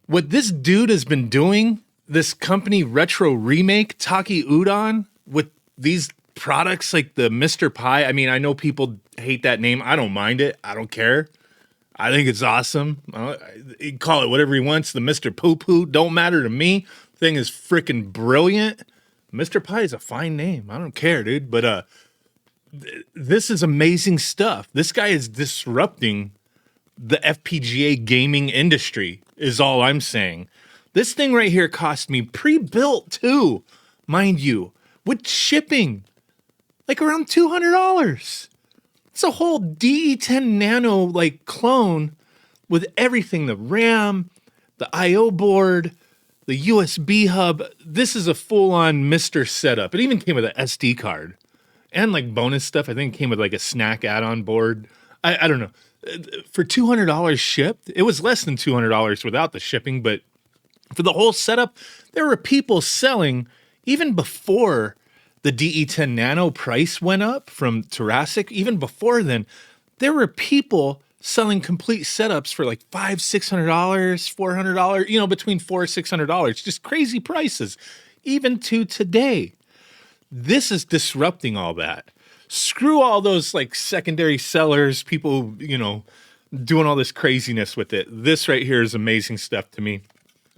What this dude has been doing, this company Retro Remake, Taki Udon, with these products like the Mr. Pie. I mean, I know people hate that name. I don't mind it. I don't care. I think it's awesome. You can call it whatever he wants. The Mr. Poo Poo don't matter to me. Thing is freaking brilliant. Mr. Pie is a fine name. I don't care, dude. But this is amazing stuff. This guy is disrupting the FPGA gaming industry, is all I'm saying. This thing right here cost me pre-built too, mind you, with shipping, like around $200. It's a whole DE10 Nano like clone with everything, the RAM, the IO board, the USB hub. This is a full-on Mr. setup. It even came with an SD card and like bonus stuff. I think it came with like a snack add-on board. I don't know. For $200 shipped, it was less than $200 without the shipping, but for the whole setup, there were people selling even before the DE10 Nano price went up from Thoracic. Even before then, there were people selling complete setups for like $500, $600, $400, between $400 and $600, just crazy prices, even to today. This is disrupting all that. Screw all those like secondary sellers, people, doing all this craziness with it. This right here is amazing stuff to me.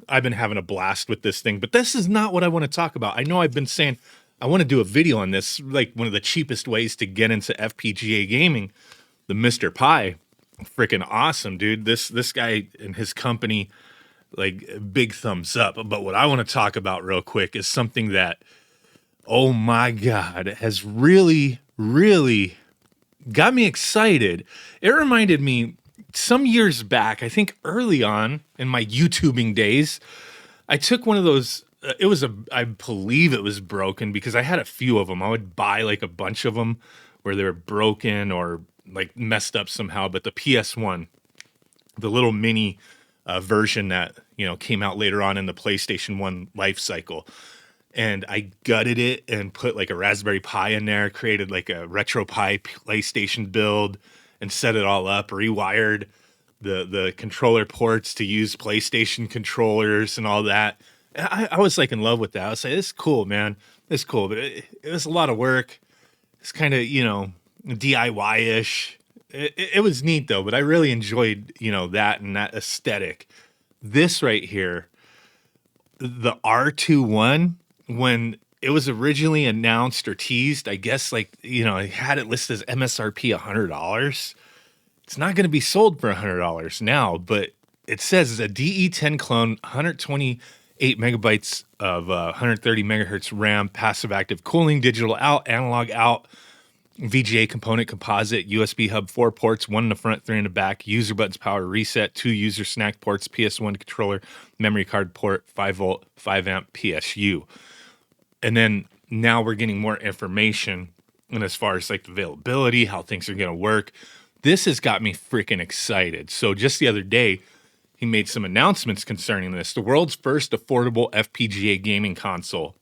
I've been having a blast with this thing, but this is not what I want to talk about. I know I've been saying I want to do a video on this, like one of the cheapest ways to get into FPGA gaming, the Mr. Pi. Freaking awesome, dude. This guy and his company, like big thumbs up. But what I want to talk about real quick is something that, oh my God, has really, really got me excited. It reminded me some years back, I think early on in my YouTubing days, I took one of those. I believe it was broken because I had a few of them. I would buy like a bunch of them where they were broken or like messed up somehow. But the PS1, the little mini version that, came out later on in the PlayStation 1 life cycle. And I gutted it and put like a Raspberry Pi in there, created like a Retro Pi PlayStation build and set it all up, rewired the controller ports to use PlayStation controllers and all that. I was like in love with that. I was like, this is cool, man. It's cool, but it was a lot of work. It's kind of, DIY-ish. It was neat though, but I really enjoyed, that and that aesthetic. This right here, the R21, when it was originally announced or teased, I guess I had it listed as MSRP $100. It's not going to be sold for $100 now, but it says it's a DE10 clone, 128 megabytes of 130 megahertz RAM, passive active cooling, digital out, analog out, VGA component composite, USB hub, 4 ports, 1 in the front, 3 in the back, user buttons, power reset, 2 user snack ports, PS1 controller, memory card port, 5 volt, 5 amp PSU. And then now we're getting more information, and as far as like the availability, how things are going to work, this has got me freaking excited. So just the other day, he made some announcements concerning this. The world's first affordable FPGA gaming console,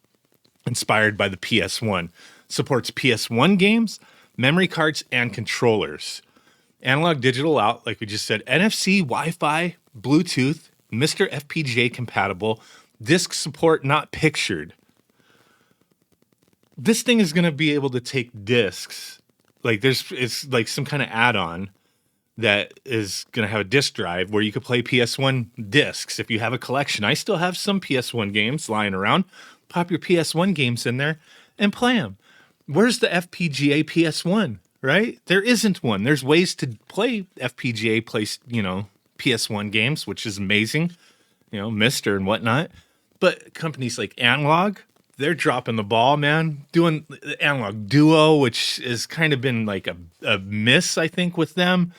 inspired by the PS1, supports PS1 games, memory cards, and controllers. Analog digital out, like we just said, NFC, Wi-Fi, Bluetooth, Mr. FPGA compatible, disk support not pictured. This thing is going to be able to take discs. Like it's like some kind of add-on that is going to have a disk drive where you could play PS1 discs. If you have a collection, I still have some PS1 games lying around. Pop your PS1 games in there and play them. Where's the FPGA PS1, right? There isn't one. There's ways to play FPGA PS1 games, which is amazing, Mister and whatnot. But companies like Analog, they're dropping the ball, man. Doing the Analog Duo, which has kind of been like a miss, I think, with them.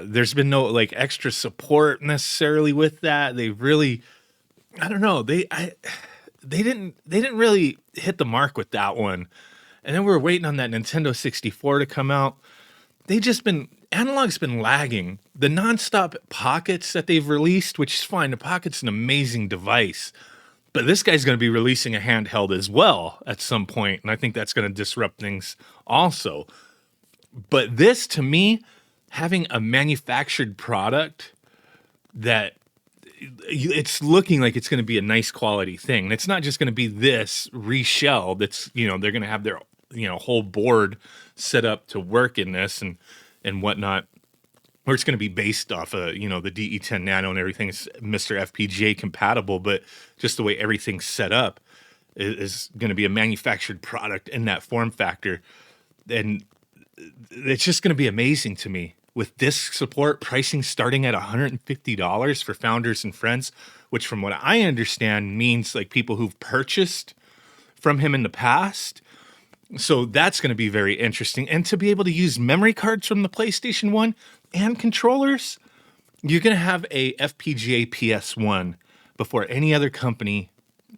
There's been no like extra support necessarily with that. They really, I don't know. They didn't really hit the mark with that one. And then we're waiting on that Nintendo 64 to come out. Analog's been lagging. The nonstop Pockets that they've released, which is fine. The Pocket's an amazing device. But this guy's going to be releasing a handheld as well at some point, and I think that's going to disrupt things also. But this, to me, having a manufactured product that it's looking like it's going to be a nice quality thing. And it's not just going to be this reshelled. It's, they're going to have their, whole board set up to work in this and whatnot. Or it's going to be based off of, the DE10 Nano and everything is Mr. FPGA compatible, but just the way everything's set up is going to be a manufactured product in that form factor. And it's just going to be amazing to me with disk support, pricing starting at $150 for founders and friends, which from what I understand means like people who've purchased from him in the past. So that's going to be very interesting. And to be able to use memory cards from the PlayStation 1 and controllers, you're going to have a FPGA PS1 before any other company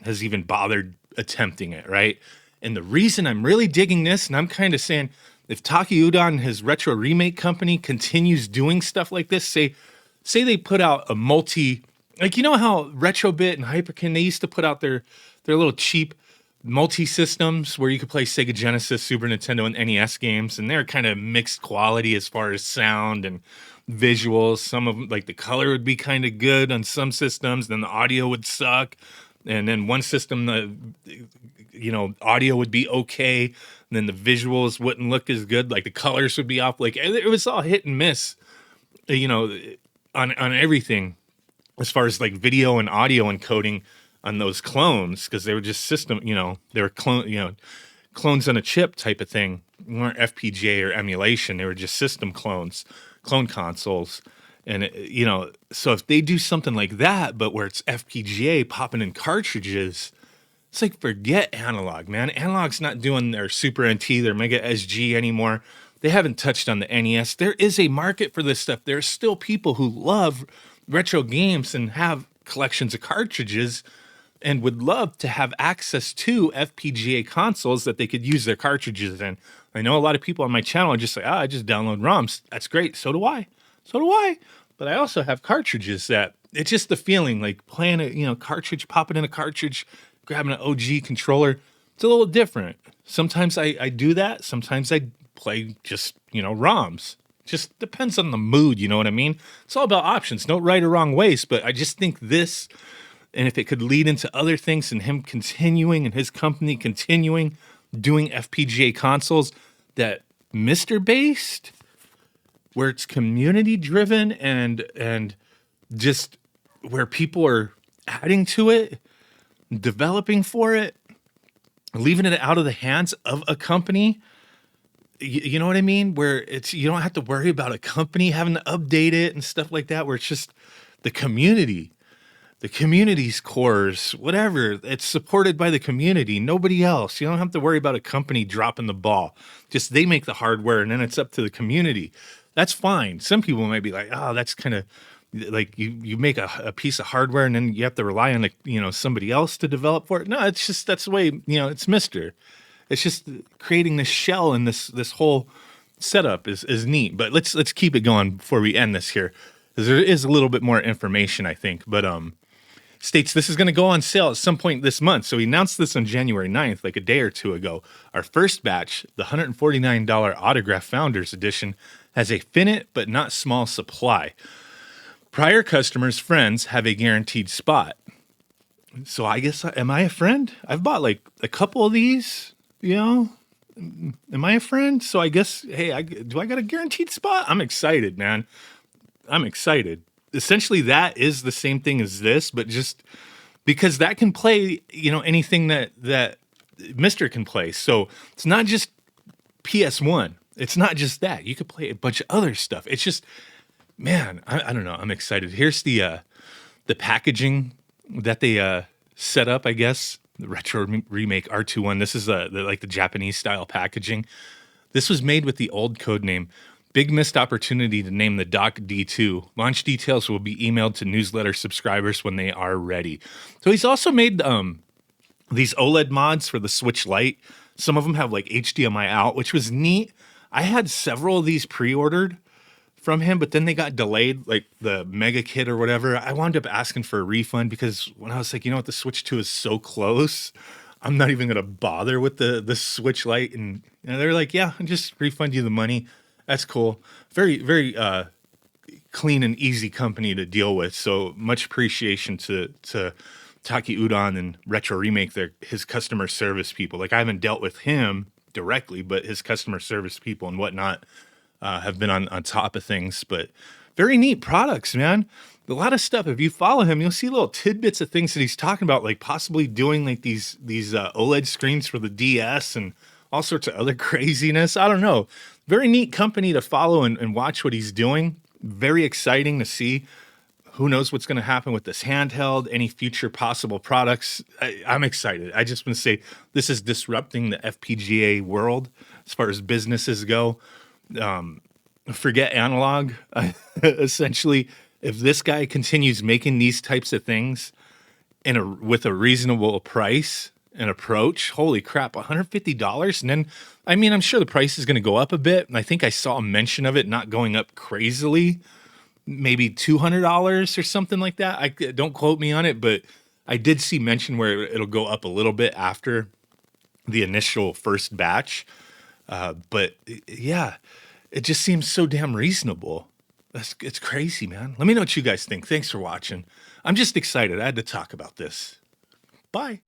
has even bothered attempting it, right? And the reason I'm really digging this, and I'm kind of saying, if Taki Udon, his Retro Remake company, continues doing stuff like this, say they put out a multi, like, you know how Retrobit and Hyperkin, they used to put out their little cheap multi-systems where you could play Sega Genesis, Super Nintendo, and NES games, and they're kind of mixed quality as far as sound and visuals. Some of them, like the color would be kind of good on some systems, then the audio would suck. And then one system, the audio would be okay, and then the visuals wouldn't look as good. Like the colors would be off. Like it was all hit and miss, on everything as far as like video and audio encoding on those clones, because they were just system, they were clones on a chip type of thing. They weren't FPGA or emulation. They were just system clone consoles. And, so if they do something like that, but where it's FPGA popping in cartridges, it's like, forget analog, man. Analog's not doing their Super NT, their Mega SG anymore. They haven't touched on the NES. There is a market for this stuff. There's still people who love retro games and have collections of cartridges and would love to have access to FPGA consoles that they could use their cartridges in. I know a lot of people on my channel are just like, I just download ROMs. That's great. So do I. But I also have cartridges that it's just the feeling like playing a, cartridge, popping in a cartridge, grabbing an OG controller. It's a little different. Sometimes I do that. Sometimes I play just, ROMs. Just depends on the mood. You know what I mean? It's all about options. No right or wrong ways. But I just think this, and if it could lead into other things and him continuing and his company continuing doing FPGA consoles that Mr. based, where it's community driven and just where people are adding to it, developing for it, leaving it out of the hands of a company. You know what I mean? Where it's, you don't have to worry about a company having to update it and stuff like that, where it's just the community's cores, whatever. It's supported by the community, nobody else. You don't have to worry about a company dropping the ball. Just they make the hardware and then it's up to the community. That's fine. Some people might be like, that's kind of like you make a piece of hardware and then you have to rely on somebody else to develop for it. No, it's just that's the way, it's Mr. It's just creating this shell and this whole setup is neat. But let's keep it going before we end this here, because there is a little bit more information, I think. But states this is going to go on sale at some point this month. So we announced this on January 9th, like a day or two ago. Our first batch, the $149 Autograph Founders Edition, has a finite but not small supply. Prior customers' friends have a guaranteed spot. So I guess, am I a friend? I've bought like a couple of these, Am I a friend? So I guess, hey, do I got a guaranteed spot? I'm excited, man. I'm excited. Essentially, that is the same thing as this, but just because that can play, anything that Mr. can play. So it's not just PS1. It's not just that. You could play a bunch of other stuff. It's just, man, I don't know. I'm excited. Here's the packaging that they set up, I guess. The Retro Remake R21. This is the Japanese style packaging. This was made with the old code name. Big missed opportunity to name the dock D2. Launch details will be emailed to newsletter subscribers when they are ready. So he's also made these OLED mods for the Switch Lite. Some of them have like HDMI out, which was neat. I had several of these pre-ordered from him, but then they got delayed, like the Mega Kit or whatever. I wound up asking for a refund because when I was like, the Switch 2 is so close, I'm not even going to bother with the Switch Lite. And they're like, yeah, I'll just refund you the money. That's cool. Very, very clean and easy company to deal with. So much appreciation to Taki Udon and Retro Remake, his customer service people. Like I haven't dealt with him directly, but his customer service people and whatnot have been on top of things. But very neat products, man. A lot of stuff. If you follow him, you'll see little tidbits of things that he's talking about, like possibly doing like these OLED screens for the DS and all sorts of other craziness. I don't know. Very neat company to follow and watch what he's doing. Very exciting to see. Who knows what's going to happen with this handheld, any future possible products. I'm excited. I just want to say this is disrupting the FPGA world as far as businesses go. Forget analog. Essentially, if this guy continues making these types of things with a reasonable price and approach, holy crap, $150. And then, I mean, I'm sure the price is going to go up a bit. And I think I saw a mention of it not going up crazily. Maybe $200 or something like that. Don't quote me on it, but I did see mention where it'll go up a little bit after the initial first batch. But yeah, it just seems so damn reasonable. It's crazy, man. Let me know what you guys think. Thanks for watching. I'm just excited. I had to talk about this. Bye.